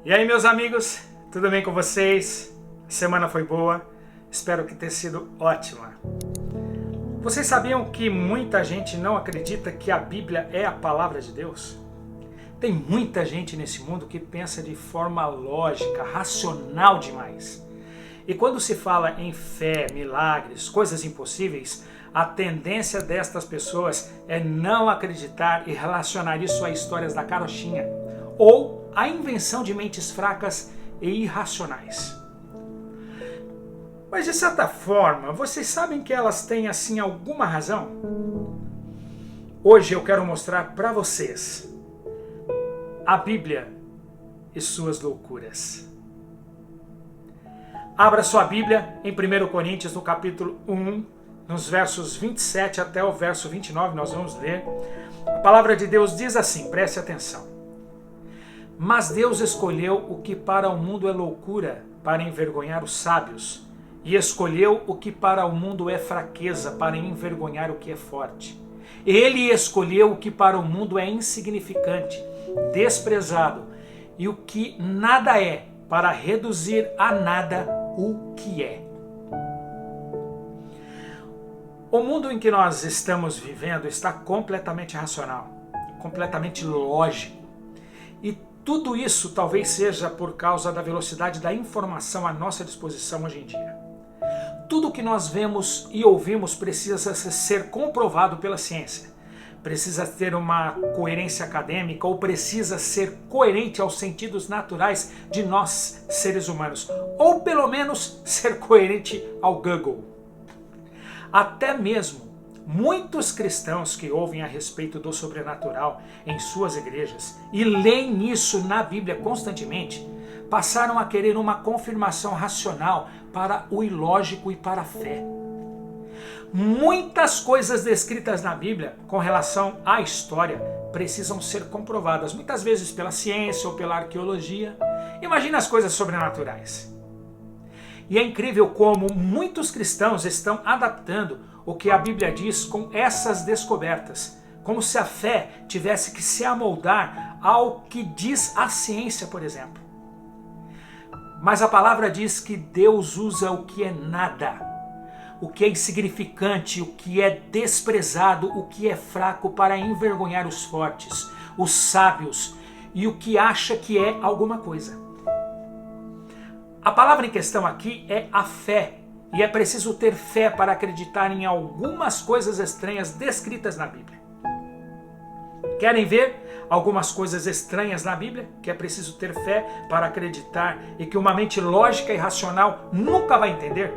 E aí, meus amigos, tudo bem com vocês? A semana foi boa? Espero que tenha sido ótima. Vocês sabiam que muita gente não acredita que a Bíblia é a palavra de Deus? Tem muita gente nesse mundo que pensa de forma lógica, racional demais. E quando se fala em fé, milagres, coisas impossíveis, a tendência destas pessoas é não acreditar e relacionar isso a histórias da carochinha ou a invenção de mentes fracas e irracionais. Mas de certa forma, vocês sabem que elas têm assim alguma razão? Hoje eu quero mostrar para vocês a Bíblia e suas loucuras. Abra sua Bíblia em 1 Coríntios, no capítulo 1, nos versos 27 até o verso 29, nós vamos ler. A palavra de Deus diz assim, preste atenção. Mas Deus escolheu o que para o mundo é loucura, para envergonhar os sábios, e escolheu o que para o mundo é fraqueza, para envergonhar o que é forte. Ele escolheu o que para o mundo é insignificante, desprezado, e o que nada é, para reduzir a nada o que é. O mundo em que nós estamos vivendo está completamente racional, completamente lógico. E tudo isso talvez seja por causa da velocidade da informação à nossa disposição hoje em dia. Tudo que nós vemos e ouvimos precisa ser comprovado pela ciência. Precisa ter uma coerência acadêmica ou precisa ser coerente aos sentidos naturais de nós, seres humanos. Ou pelo menos ser coerente ao Google. Até mesmo muitos cristãos que ouvem a respeito do sobrenatural em suas igrejas e leem isso na Bíblia constantemente, passaram a querer uma confirmação racional para o ilógico e para a fé. Muitas coisas descritas na Bíblia com relação à história precisam ser comprovadas, muitas vezes pela ciência ou pela arqueologia. Imagina as coisas sobrenaturais. E é incrível como muitos cristãos estão adaptando o que a Bíblia diz com essas descobertas, como se a fé tivesse que se amoldar ao que diz a ciência, por exemplo. Mas a palavra diz que Deus usa o que é nada, o que é insignificante, o que é desprezado, o que é fraco para envergonhar os fortes, os sábios e o que acha que é alguma coisa. A palavra em questão aqui é a fé, e é preciso ter fé para acreditar em algumas coisas estranhas descritas na Bíblia. Querem ver algumas coisas estranhas na Bíblia, que é preciso ter fé para acreditar e que uma mente lógica e racional nunca vai entender?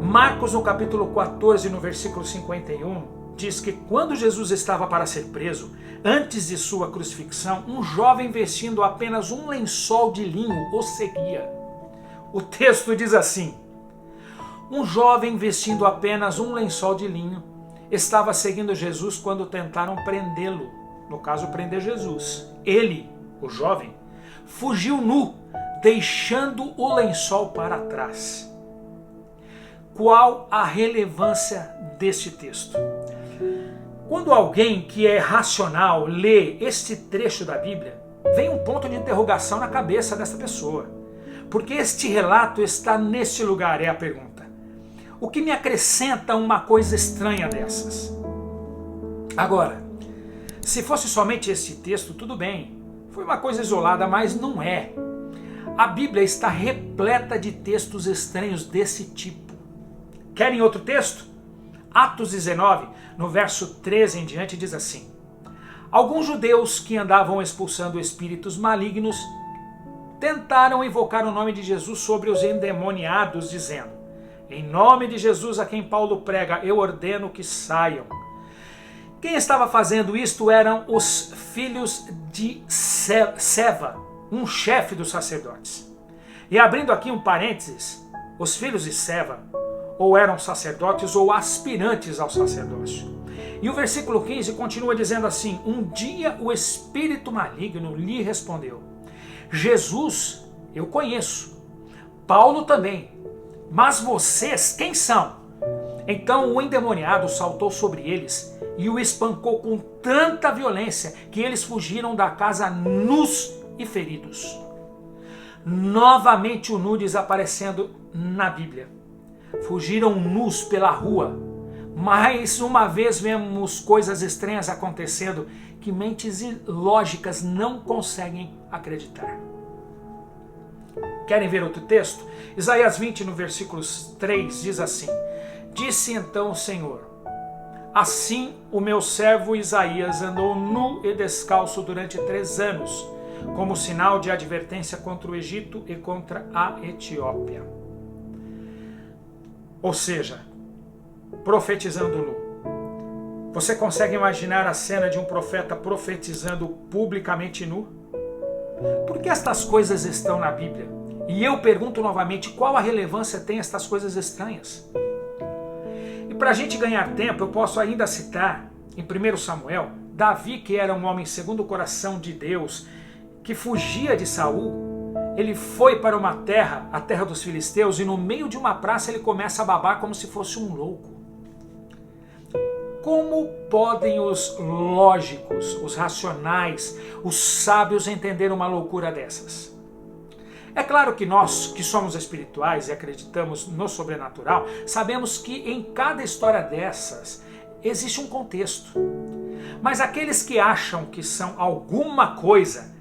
Marcos, no capítulo 14, no versículo 51, diz que quando Jesus estava para ser preso, antes de sua crucifixão, um jovem vestindo apenas um lençol de linho o seguia. O texto diz assim: um jovem vestindo apenas um lençol de linho estava seguindo Jesus quando tentaram prendê-lo. No caso, prender Jesus. Ele, o jovem, fugiu nu, deixando o lençol para trás. Qual a relevância deste texto? Quando alguém que é racional lê este trecho da Bíblia, vem um ponto de interrogação na cabeça dessa pessoa. Porque este relato está neste lugar, é a pergunta. O que me acrescenta uma coisa estranha dessas? Agora, se fosse somente esse texto, tudo bem. Foi uma coisa isolada, mas não é. A Bíblia está repleta de textos estranhos desse tipo. Querem outro texto? Atos 19, no verso 13 em diante, diz assim: alguns judeus que andavam expulsando espíritos malignos tentaram invocar o nome de Jesus sobre os endemoniados, dizendo: em nome de Jesus a quem Paulo prega, eu ordeno que saiam. Quem estava fazendo isto eram os filhos de Seva, um chefe dos sacerdotes. E abrindo aqui um parênteses, os filhos de Seva ou eram sacerdotes ou aspirantes ao sacerdócio. E o versículo 15 continua dizendo assim: um dia o espírito maligno lhe respondeu: Jesus eu conheço, Paulo também, mas vocês quem são? Então o endemoniado saltou sobre eles e o espancou com tanta violência que eles fugiram da casa nus e feridos. Novamente o nu desaparecendo na Bíblia. Fugiram nus pela rua. Mais uma vez vemos coisas estranhas acontecendo que mentes ilógicas não conseguem acreditar. Querem ver outro texto? Isaías 20, no versículo 3, diz assim: Disse então o Senhor: Assim o meu servo Isaías andou nu e descalço durante 3 anos, como sinal de advertência contra o Egito e contra a Etiópia. Ou seja, profetizando nu. Você consegue imaginar a cena de um profeta profetizando publicamente nu? Por que estas coisas estão na Bíblia? E eu pergunto novamente, qual a relevância tem estas coisas estranhas? E para a gente ganhar tempo, eu posso ainda citar, em 1 Samuel, Davi, que era um homem segundo o coração de Deus, que fugia de Saul. Ele foi para uma terra, a terra dos filisteus, e no meio de uma praça ele começa a babar como se fosse um louco. Como podem os lógicos, os racionais, os sábios entender uma loucura dessas? É claro que nós, que somos espirituais e acreditamos no sobrenatural, sabemos que em cada história dessas existe um contexto. Mas aqueles que acham que são alguma coisa,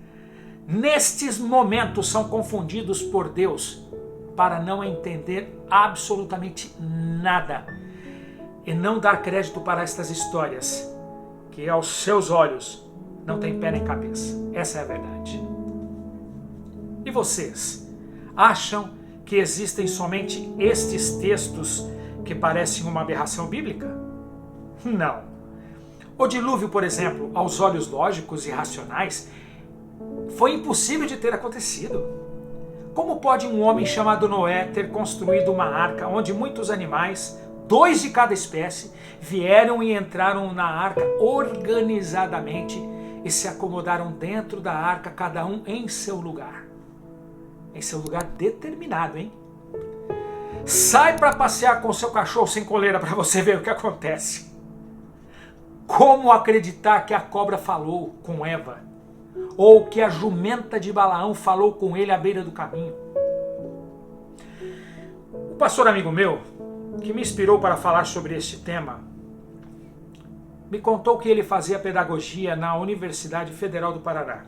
nestes momentos são confundidos por Deus para não entender absolutamente nada e não dar crédito para estas histórias que aos seus olhos não tem pé nem cabeça. Essa é a verdade. E vocês acham que existem somente estes textos que parecem uma aberração bíblica? Não. O dilúvio, por exemplo, aos olhos lógicos e racionais, foi impossível de ter acontecido. Como pode um homem chamado Noé ter construído uma arca onde muitos animais, 2 de cada espécie, vieram e entraram na arca organizadamente e se acomodaram dentro da arca, cada um em seu lugar? Em seu lugar determinado, hein? Sai para passear com seu cachorro sem coleira para você ver o que acontece. Como acreditar que a cobra falou com Eva? Ou que a jumenta de Balaão falou com ele à beira do caminho? O pastor amigo meu, que me inspirou para falar sobre este tema, me contou que ele fazia pedagogia na Universidade Federal do Paraná.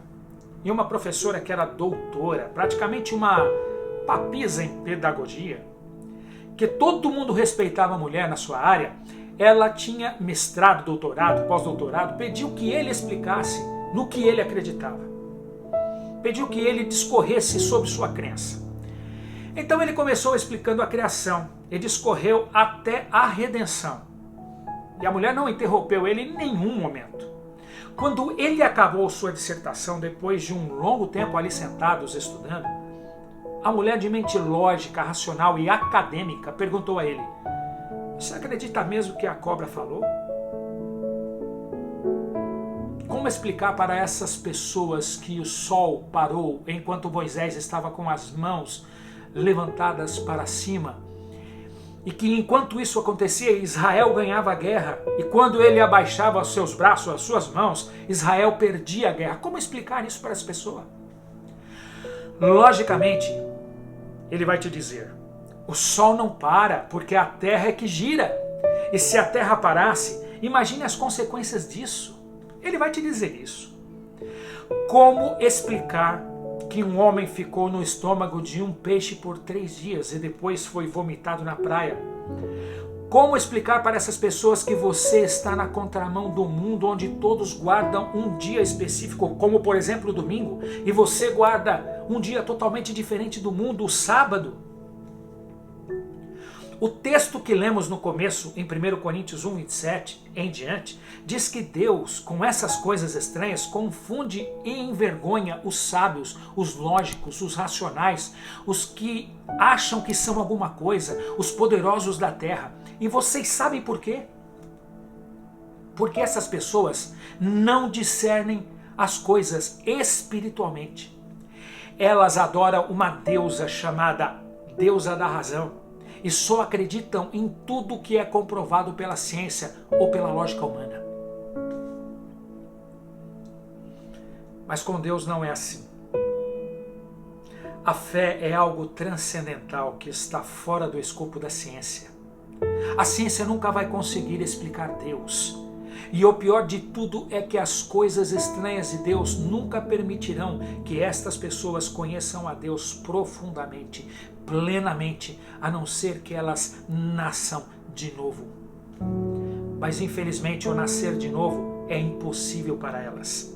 E uma professora que era doutora, praticamente uma papisa em pedagogia, que todo mundo respeitava a mulher na sua área, ela tinha mestrado, doutorado, pós-doutorado, pediu que ele explicasse no que ele acreditava. Pediu que ele discorresse sobre sua crença. Então ele começou explicando a criação e discorreu até a redenção. E a mulher não interrompeu ele em nenhum momento. Quando ele acabou sua dissertação, depois de um longo tempo ali sentados estudando, a mulher de mente lógica, racional e acadêmica perguntou a ele: Você acredita mesmo que a cobra falou? Como explicar para essas pessoas que o sol parou enquanto Moisés estava com as mãos levantadas para cima? E que enquanto isso acontecia, Israel ganhava a guerra. E quando ele abaixava os seus braços, as suas mãos, Israel perdia a guerra. Como explicar isso para as pessoas? Logicamente, ele vai te dizer: o sol não para, porque a terra é que gira. E se a terra parasse, imagine as consequências disso. Ele vai te dizer isso. Como explicar que um homem ficou no estômago de um peixe por 3 dias e depois foi vomitado na praia? Como explicar para essas pessoas que você está na contramão do mundo, onde todos guardam um dia específico, como por exemplo o domingo, e você guarda um dia totalmente diferente do mundo, o sábado? O texto que lemos no começo, em 1 Coríntios 1, 27 em diante, diz que Deus, com essas coisas estranhas, confunde e envergonha os sábios, os lógicos, os racionais, os que acham que são alguma coisa, os poderosos da terra. E vocês sabem por quê? Porque essas pessoas não discernem as coisas espiritualmente. Elas adoram uma deusa chamada deusa da razão. E só acreditam em tudo que é comprovado pela ciência ou pela lógica humana. Mas com Deus não é assim. A fé é algo transcendental que está fora do escopo da ciência. A ciência nunca vai conseguir explicar Deus. E o pior de tudo é que as coisas estranhas de Deus nunca permitirão que estas pessoas conheçam a Deus profundamente, plenamente, a não ser que elas nasçam de novo. Mas infelizmente o nascer de novo é impossível para elas.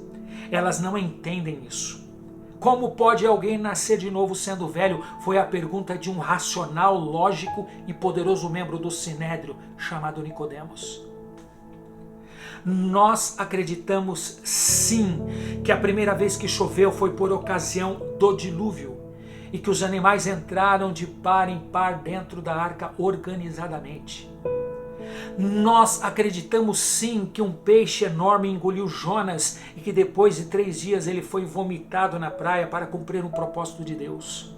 Elas não entendem isso. Como pode alguém nascer de novo sendo velho? Foi a pergunta de um racional, lógico e poderoso membro do Sinédrio chamado Nicodemos. Nós acreditamos sim que a primeira vez que choveu foi por ocasião do dilúvio e que os animais entraram de par em par dentro da arca organizadamente. Nós acreditamos sim que um peixe enorme engoliu Jonas e que depois de 3 dias ele foi vomitado na praia para cumprir um propósito de Deus.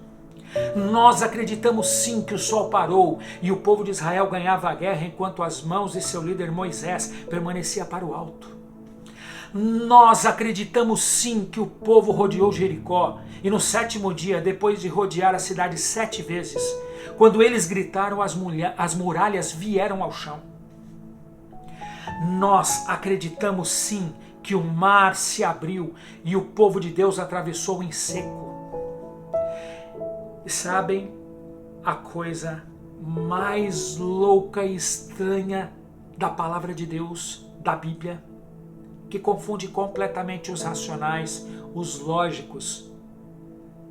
Nós acreditamos sim que o sol parou e o povo de Israel ganhava a guerra enquanto as mãos de seu líder Moisés permanecia para o alto. Nós acreditamos sim que o povo rodeou Jericó e no 7º dia, depois de rodear a cidade 7 vezes, quando eles gritaram, as muralhas vieram ao chão. Nós acreditamos sim que o mar se abriu e o povo de Deus atravessou em seco. E sabem a coisa mais louca e estranha da palavra de Deus, da Bíblia, que confunde completamente os racionais, os lógicos,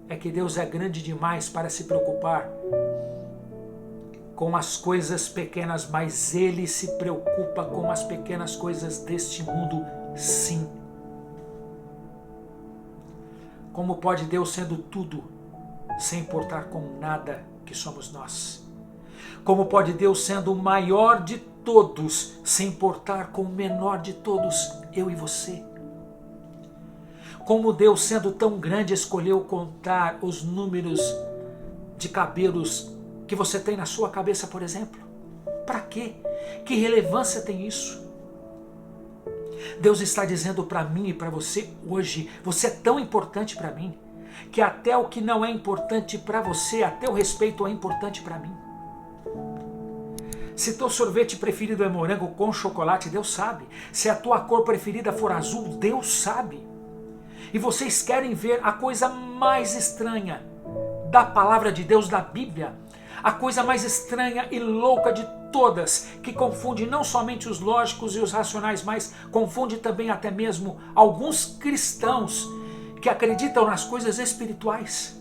é que Deus é grande demais para se preocupar com as coisas pequenas, mas Ele se preocupa com as pequenas coisas deste mundo, sim. Como pode Deus, sendo tudo, se importar com nada que somos nós? Como pode Deus, sendo o maior de todos, se importar com o menor de todos, eu e você? Como Deus, sendo tão grande, escolheu contar os números de cabelos que você tem na sua cabeça, por exemplo? Para quê? Que relevância tem isso? Deus está dizendo para mim e para você hoje, você é tão importante para mim, que até o que não é importante para você, até o respeito é importante para mim. Se teu sorvete preferido é morango com chocolate, Deus sabe. Se a tua cor preferida for azul, Deus sabe. E vocês querem ver a coisa mais estranha da palavra de Deus, da Bíblia, a coisa mais estranha e louca de todas, que confunde não somente os lógicos e os racionais, mas confunde também até mesmo alguns cristãos que acreditam nas coisas espirituais.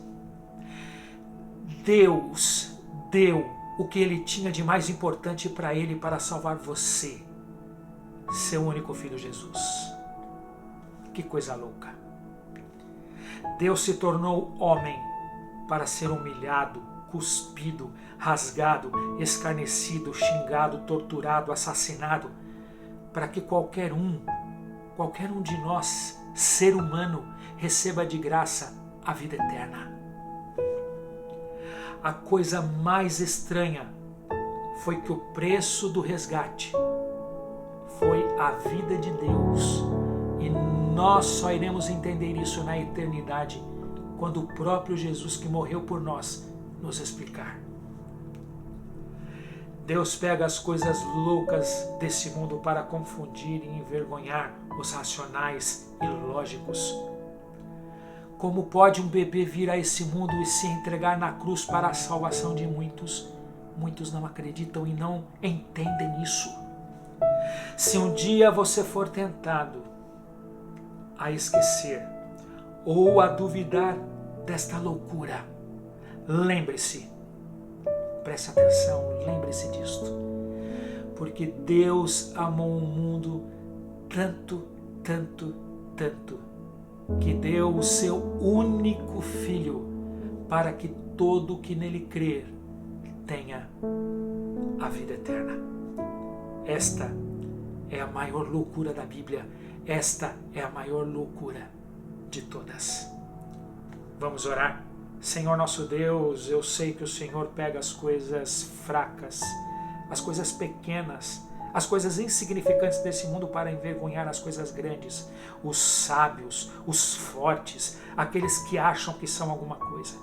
Deus deu o que Ele tinha de mais importante para Ele, para salvar você, seu único filho Jesus. Que coisa louca! Deus se tornou homem para ser humilhado, cuspido, rasgado, escarnecido, xingado, torturado, assassinado, para que qualquer um de nós, ser humano, receba de graça a vida eterna. A coisa mais estranha foi que o preço do resgate foi a vida de Deus. E nós só iremos entender isso na eternidade, quando o próprio Jesus que morreu por nós nos explicar. Deus pega as coisas loucas desse mundo para confundir e envergonhar os racionais e lógicos. Como pode um bebê vir a esse mundo e se entregar na cruz para a salvação de muitos? Muitos não acreditam e não entendem isso. Se um dia você for tentado a esquecer ou a duvidar desta loucura, lembre-se, preste atenção, lembre-se disto, porque Deus amou o mundo tanto, tanto, tanto, que deu o seu único Filho, para que todo que nele crer tenha a vida eterna. Esta é a maior loucura da Bíblia, esta é a maior loucura de todas. Vamos orar? Senhor nosso Deus, eu sei que o Senhor pega as coisas fracas, as coisas pequenas, as coisas insignificantes desse mundo para envergonhar as coisas grandes, os sábios, os fortes, aqueles que acham que são alguma coisa.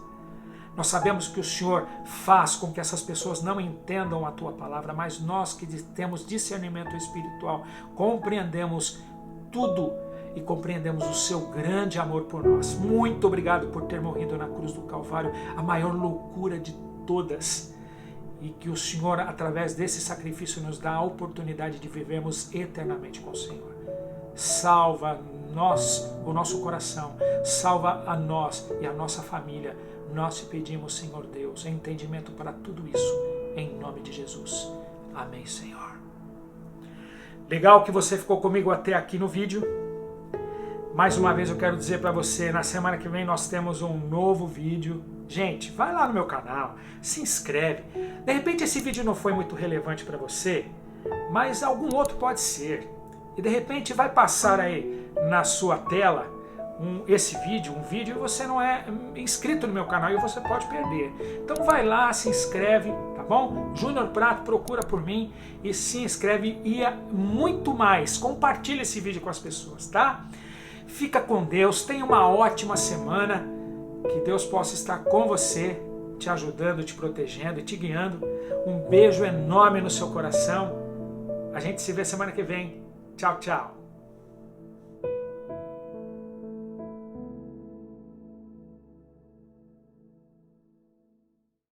Nós sabemos que o Senhor faz com que essas pessoas não entendam a Tua palavra, mas nós que temos discernimento espiritual, compreendemos tudo e compreendemos o Seu grande amor por nós. Muito obrigado por ter morrido na cruz do Calvário, a maior loucura de todas. E que o Senhor, através desse sacrifício, nos dá a oportunidade de vivermos eternamente com o Senhor. Salva nós, o nosso coração, salva a nós e a nossa família. Nós te pedimos, Senhor Deus, entendimento para tudo isso, em nome de Jesus. Amém, Senhor. Legal que você ficou comigo até aqui no vídeo. Mais uma vez eu quero dizer para você, na semana que vem nós temos um novo vídeo. Gente, vai lá no meu canal, se inscreve. De repente esse vídeo não foi muito relevante para você, mas algum outro pode ser. E de repente vai passar aí na sua tela um vídeo e você não é inscrito no meu canal e você pode perder. Então vai lá, se inscreve, tá bom? Júnior Prato, procura por mim e se inscreve e muito mais. Compartilha esse vídeo com as pessoas, tá? Fica com Deus, tenha uma ótima semana, que Deus possa estar com você, te ajudando, te protegendo e te guiando. Um beijo enorme no seu coração. A gente se vê semana que vem. Tchau, tchau.